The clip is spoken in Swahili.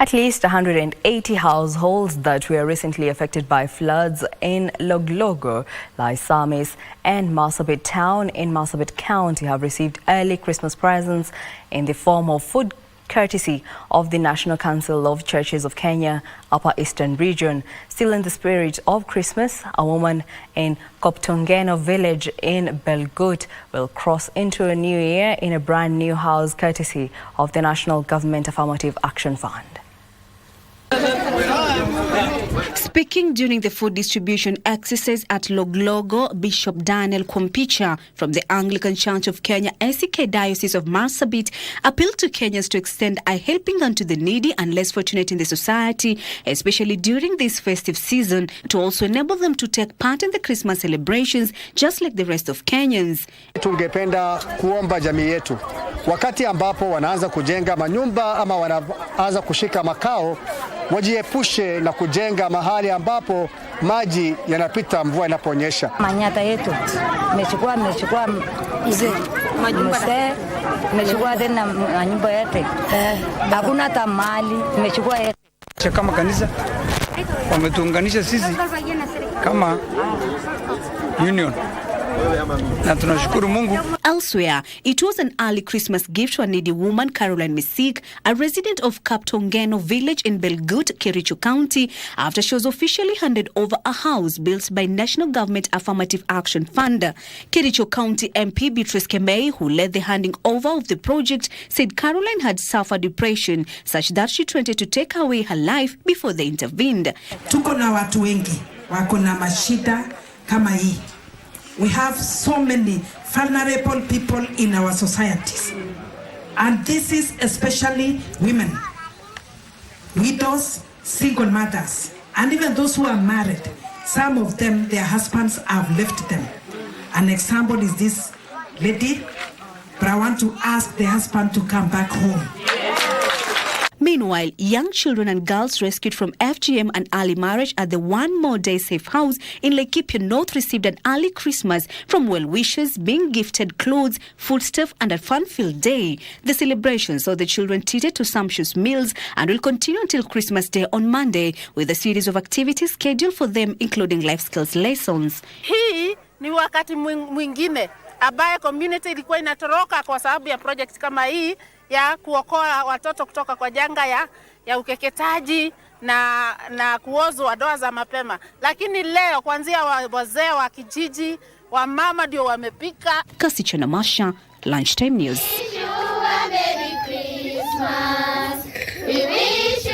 At least 180 households that were recently affected by floods in Loglogo, Laisamis and Marsabit Town in Marsabit County have received early Christmas presents in the form of food courtesy of the National Council of Churches of Kenya, Upper Eastern Region. Still in the spirit of Christmas, a woman in Kaptongeno village in Belgut will cross into a new year in a brand new house courtesy of the National Government Affirmative Action Fund. Speaking during the food distribution exercise at Loglogo, Bishop Daniel Kwampicha from the Anglican Church of Kenya, NCCK Diocese of Marsabit, appealed to Kenyans to extend a helping hand to the needy and less fortunate in the society, especially during this festive season, to also enable them to take part in the Christmas celebrations just like the rest of Kenyans. Tungependa kuomba jamii yetu wakati ambapo wanaanza kujenga manyumba ama wanaanza kushika makao, wajiepushe na kujenga mahali ambapo maji yanapita mvua inaponyesha. Manyata yetu mechukua mechukua tena nyumba yetu, hakuna tamali mechukua yetu. Kama kanisa wametuunganisha sisi kama union. Na tunashukuru Mungu. Elsewhere, it was an early Christmas gift to a needy woman, Caroline Misik, a resident of Kaptongeno village in Belgut, Kericho County, after she was officially handed over a house built by National Government Affirmative Action Fund. Kericho County MP Beatrice Kemei, who led the handing over of the project, said Caroline had suffered depression such that she threatened to take away her life before they intervened. Tuko na watu wengi wako na mashida kama hii. We have so many vulnerable people in our societies, and this is especially women, widows, single mothers, and even those who are married. Some of them, their husbands have left them. An example is this lady, but I want to ask the husband to come back home. Meanwhile, young children and girls rescued from FGM and early marriage at the One More Day Safe House in Laikipia North received an early Christmas from well-wishers, being gifted clothes, foodstuff and a fun-filled day. The celebration saw the children treated to sumptuous meals and will continue until Christmas Day on Monday with a series of activities scheduled for them, including life skills lessons. Hii ni wakati mwingine ambaye community ilikuwa inatoroka kwa sababu ya project kama hii ya kuokoa watoto kutoka kwa janga ya ukeketaji na kuozwa ndoa za mapema. Lakini leo kuanzia wazee wa kijiji, wa mama ndio wamepika. Kasicha na Masha, Lunchtime News. We wish you a Merry Christmas. We wish